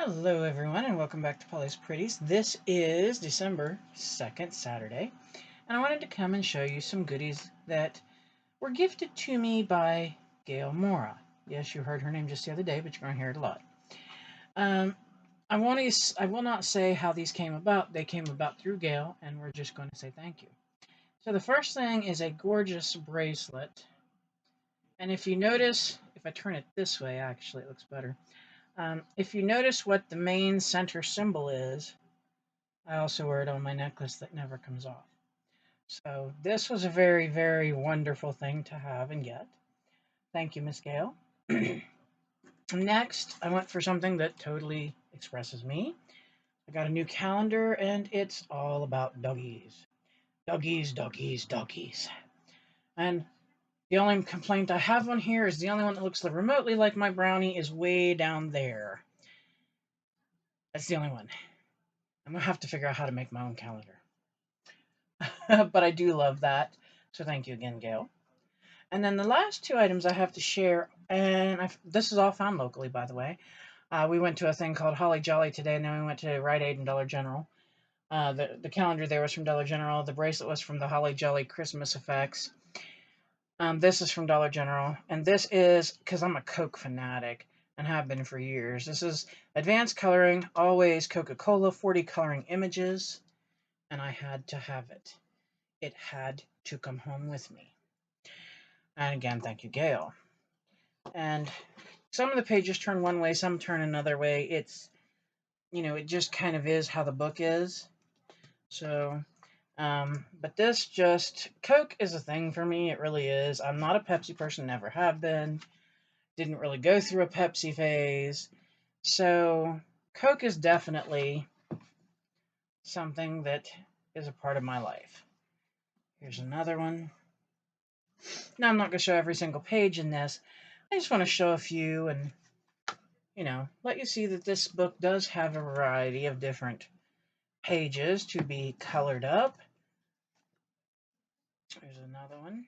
Hello everyone and welcome back to Polly's Pretties. This is December 2nd, Saturday, and I wanted to come and show you some goodies that were gifted to me by Gayle Mora. Yes, you heard her name just the other day, but you're going to hear it a lot. Um, I will not say how these came about. They came about through Gayle, and we're just going to say thank you. So the first thing is a gorgeous bracelet. And if you notice, if I turn it this way, actually it looks better. If you notice what the main center symbol is, I also wear it on my necklace that never comes off. So this was a very, very wonderful thing to have and get. Thank you, Miss Gayle. Next, I went for something that totally expresses me. I got a new calendar, and it's all about doggies. Doggies, doggies, doggies. And the only complaint I have on here is the only one that looks remotely like my brownie is way down there. That's the only one. I'm going to have to figure out how to make my own calendar. But I do love that. So thank you again, Gayle. And then the last two items I have to share, and this is all found locally, by the way. We went to a thing called Holly Jolly today, and then we went to Rite Aid and Dollar General. The calendar there was from Dollar General. The bracelet was from the Holly Jolly Christmas Effects. This is from Dollar General, and this is because I'm a Coke fanatic and have been for years. This is advanced coloring, always Coca-Cola 40 coloring images, and I had to have it. It had to come home with me. And again, thank you, Gayle. And some of the pages turn one way, some turn another way. It's, it just kind of is how the book is. So, but this Coke is a thing for me. It really is. I'm not a Pepsi person, never have been. Didn't really go through a Pepsi phase. So, Coke is definitely something that is a part of my life. Here's another one. Now, I'm not going to show every single page in this. I just want to show a few and, let you see that this book does have a variety of different pages to be colored up. There's another one.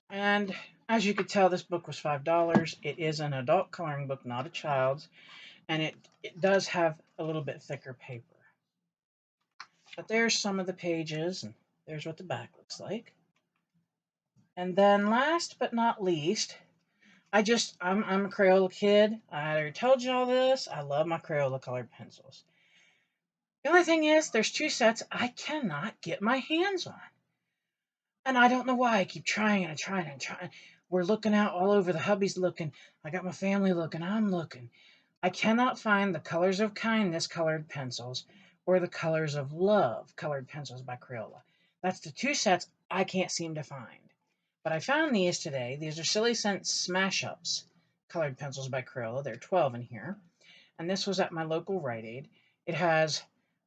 And as you could tell, this book was $5. It is an adult coloring book, not a child's. And it does have a little bit thicker paper. But there's some of the pages, and there's what the back looks like. And then last but not least, I'm a Crayola kid. I already told you all this. I love my Crayola colored pencils. The only thing is, there's two sets I cannot get my hands on. And I don't know why. I keep trying and trying and trying. We're looking out all over. The hubby's looking. I got my family looking. I'm looking. I cannot find the Colors of Kindness colored pencils or the Colors of Love colored pencils by Crayola. That's the two sets I can't seem to find. But I found these today. These are Silly Scent Smash Ups colored pencils by Crayola. There are 12 in here. And this was at my local Rite Aid. It has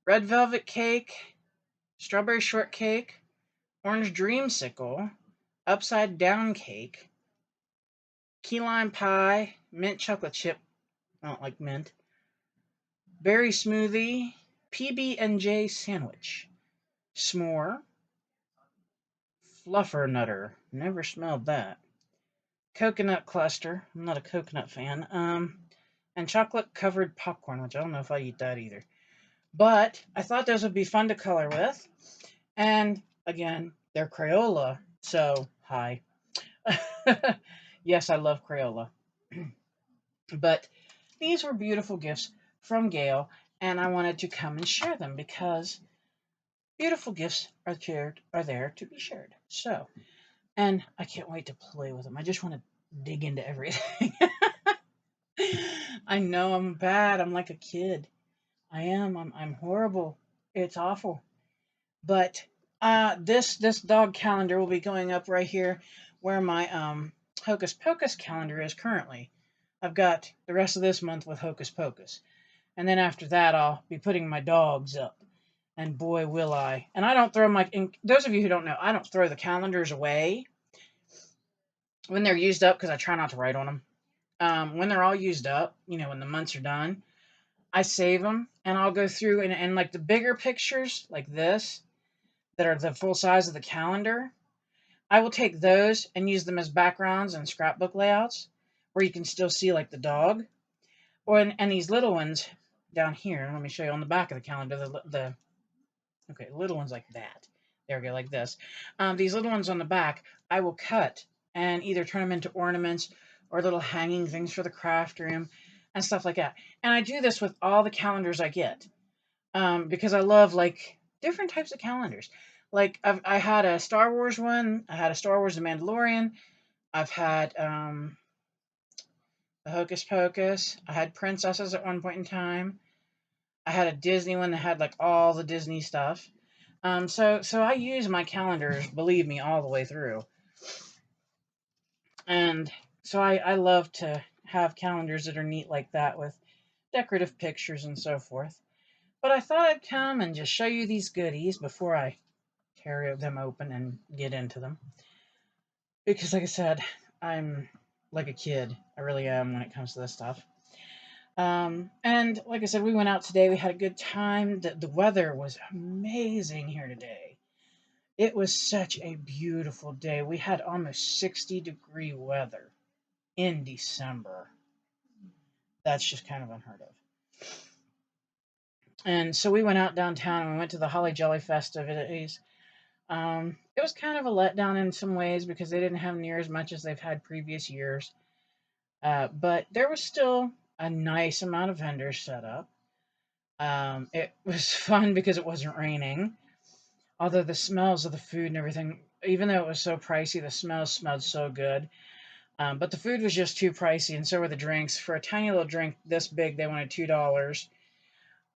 red velvet cake, strawberry shortcake, orange dreamsicle, upside down cake, key lime pie, mint chocolate chip. I don't like mint. Berry smoothie, PB&J sandwich, s'more, fluffernutter. Never smelled that. Coconut cluster. I'm not a coconut fan. And chocolate covered popcorn, which I don't know if I eat that either. But I thought those would be fun to color with. And again, they're Crayola, so hi. Yes, I love Crayola. But these were beautiful gifts from Gayle, and I wanted to come and share them because beautiful gifts are there to be shared. So, and I can't wait to play with them. I just want to dig into everything. I know I'm bad. I'm like a kid. I am. I'm horrible. It's awful. But this dog calendar will be going up right here where my Hocus Pocus calendar is currently. I've got the rest of this month with Hocus Pocus. And then after that, I'll be putting my dogs up. And boy, will I. And I don't throw those of you who don't know, I don't throw the calendars away when they're used up because I try not to write on them. When they're all used up, when the months are done, I save them and I'll go through and like the bigger pictures like this that are the full size of the calendar, I will take those and use them as backgrounds and scrapbook layouts where you can still see like the dog. Or and these little ones down here. Let me show you on the back of the calendar. The okay, little ones like that. There we go, like this. These little ones on the back, I will cut and either turn them into ornaments or little hanging things for the craft room and stuff like that. And I do this with all the calendars I get because I love like different types of calendars. Like I had a Star Wars one. I had a Star Wars The Mandalorian. I've had the Hocus Pocus. I had princesses at one point in time. I had a Disney one that had like all the Disney stuff. So I use my calendars, believe me, all the way through. And so I love to have calendars that are neat like that with decorative pictures and so forth. But I thought I'd come and just show you these goodies before I tear them open and get into them. Because like I said, I'm like a kid. I really am when it comes to this stuff. And like I said, we went out today. We had a good time. The weather was amazing here today. It was such a beautiful day. We had almost 60-degree weather in December. That's just kind of unheard of. And so we went out downtown and we went to the Holly Jolly festivities. It was kind of a letdown in some ways because they didn't have near as much as they've had previous years. But there was still a nice amount of vendors set up. It was fun because it wasn't raining. Although the smells of the food and everything, even though it was so pricey, the smells smelled so good. But the food was just too pricey, and so were the drinks. For a tiny little drink this big, they wanted $2.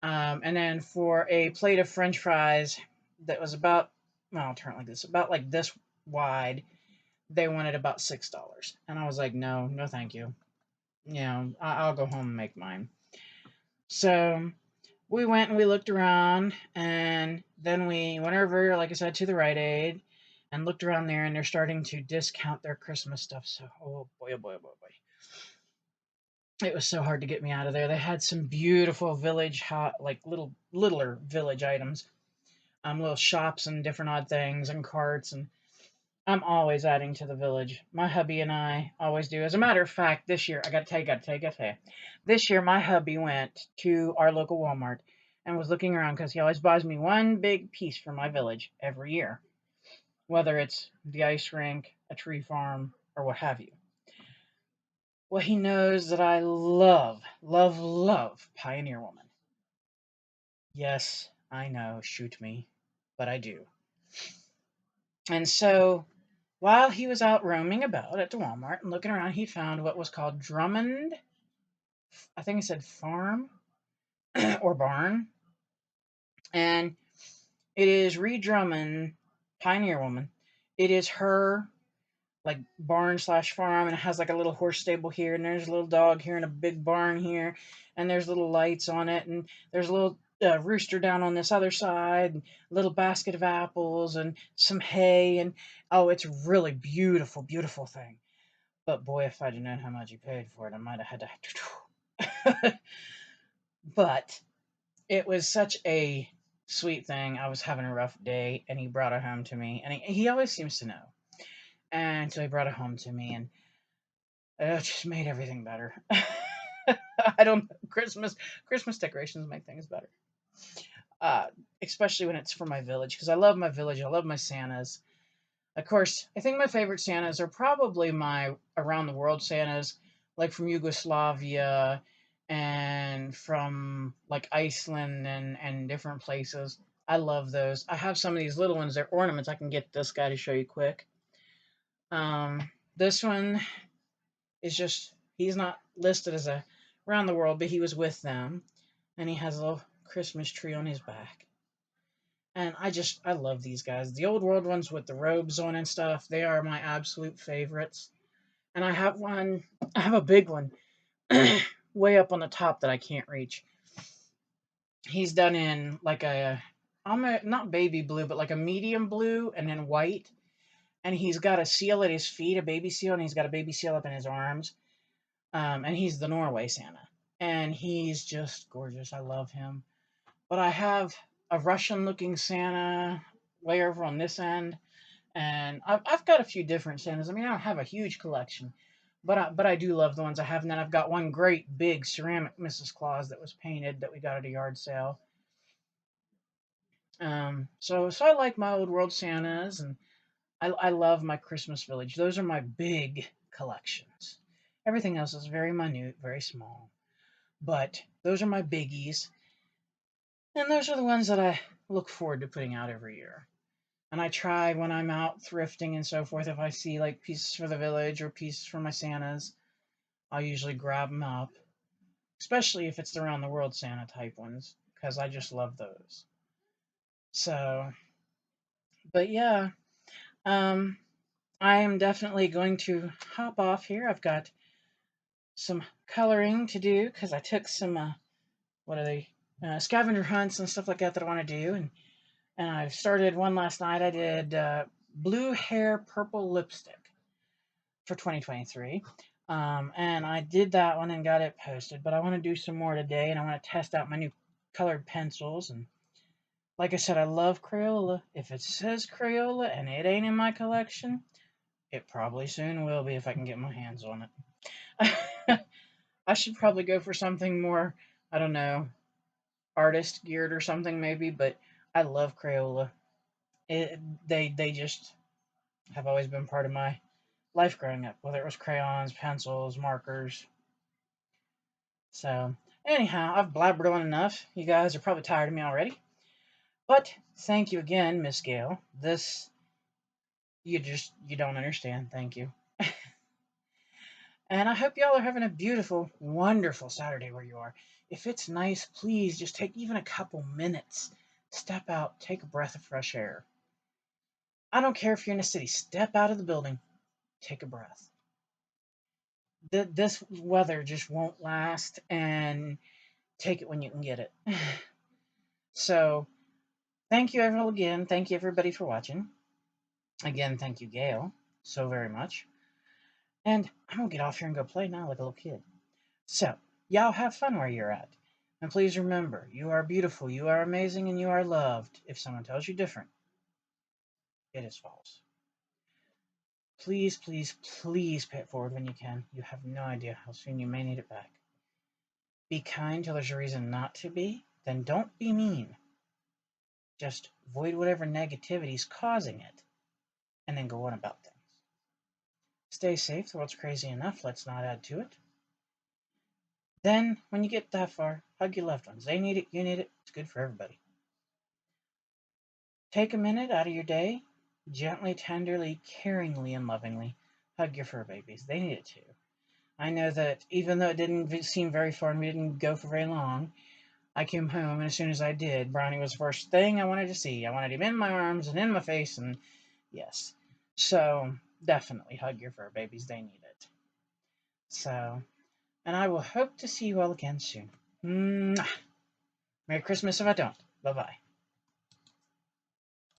And then for a plate of French fries that was about, well, I'll turn it like this, about like this wide, they wanted about $6. And I was like, no, no, thank you. You know, I'll go home and make mine. So we went and we looked around, and then we went over, like I said, to the Rite Aid and looked around there, and they're starting to discount their Christmas stuff. So, oh boy, oh boy, oh boy, oh boy. It was so hard to get me out of there. They had some beautiful village, like littler village items, little shops and different odd things and carts. And I'm always adding to the village. My hubby and I always do. As a matter of fact, this year, I got to tell you. This year, my hubby went to our local Walmart and was looking around because he always buys me one big piece for my village every year, whether it's the ice rink, a tree farm, or what have you. Well, he knows that I love, love, love Pioneer Woman. Yes, I know, shoot me, but I do. And so, while he was out roaming about at the Walmart and looking around, he found what was called Drummond, I think it said farm or barn. And it is Ree Drummond, Pioneer Woman. It is her like barn slash farm, and it has like a little horse stable here, and there's a little dog here, and a big barn here, and there's little lights on it, and there's a little rooster down on this other side, and a little basket of apples, and some hay, and oh, it's a really beautiful, beautiful thing. But boy, if I'd have known how much he paid for it, I might have had to. But it was such a sweet thing. I was having a rough day, and he brought it home to me, and he always seems to know. And so he brought it home to me, and it just made everything better. I don't Christmas decorations make things better. Uh, Especially when it's for my village, because I love my village. I love my Santas. Of course, I think my favorite Santas are probably my around the world Santas, like from Yugoslavia and from like Iceland and different places. I love those. I have some of these little ones. They're ornaments. I can get this guy to show you quick. This one is just, he's not listed as a around the world, but he was with them, and he has a little Christmas tree on his back. And I love these guys. The old world ones with the robes on and stuff, they are my absolute favorites. And I have a big one way up on the top that I can't reach. He's done in like not baby blue, but like a medium blue and then white. And he's got a seal at his feet, a baby seal, and he's got a baby seal up in his arms. And he's the Norway Santa. And he's just gorgeous. I love him. But I have a Russian looking Santa way over on this end. And I've got a few different Santas. I mean, I don't have a huge collection, But I do love the ones I have, and then I've got one great big ceramic Mrs. Claus that was painted that we got at a yard sale. So I like my old world Santas, and I love my Christmas village. Those are my big collections. Everything else is very minute, very small, but those are my biggies, and those are the ones that I look forward to putting out every year. And I try when I'm out thrifting and so forth, if I see like pieces for the village or pieces for my Santas, I'll usually grab them up, especially if it's the around the world Santa type ones, because I just love those. So, but yeah, um, I am definitely going to hop off here. I've got some coloring to do because I took some, what are they, scavenger hunts and stuff like that that I want to do. And I started one last night. I did blue hair, purple lipstick for 2023. And I did that one and got it posted, but I want to do some more today, and I want to test out my new colored pencils. And like I said, I love Crayola. If it says Crayola and it ain't in my collection, it probably soon will be if I can get my hands on it. I should probably go for something more, I don't know, artist geared or something maybe, but I love Crayola. It, they just have always been part of my life growing up, whether it was crayons, pencils, markers. So, anyhow, I've blabbered on enough. You guys are probably tired of me already. But thank you again, Miss Gayle. This you don't understand. Thank you. And I hope y'all are having a beautiful, wonderful Saturday where you are. If it's nice, please just take even a couple minutes. Step out, take a breath of fresh air. I don't care if you're in a city, step out of the building, take a breath. This weather just won't last, and take it when you can get it. So, thank you all again. Thank you everybody for watching. Again, thank you, Gayle, so very much. And I'm gonna get off here and go play now like a little kid. So, y'all have fun where you're at. And please remember, you are beautiful, you are amazing, and you are loved. If someone tells you different, it is false. Please, please, please pay it forward when you can. You have no idea how soon you may need it back. Be kind till there's a reason not to be, then don't be mean. Just avoid whatever negativity is causing it, and then go on about things. Stay safe, the world's crazy enough, let's not add to it. Then, when you get that far, hug your loved ones. They need it, you need it, it's good for everybody. Take a minute out of your day, gently, tenderly, caringly, and lovingly hug your fur babies. They need it too. I know that even though it didn't seem very far and we didn't go for very long, I came home, and as soon as I did, Brownie was the first thing I wanted to see. I wanted him in my arms and in my face, and yes. So, definitely hug your fur babies. They need it. So, and I will hope to see you all again soon. Mwah. Merry Christmas if I don't. Bye-bye.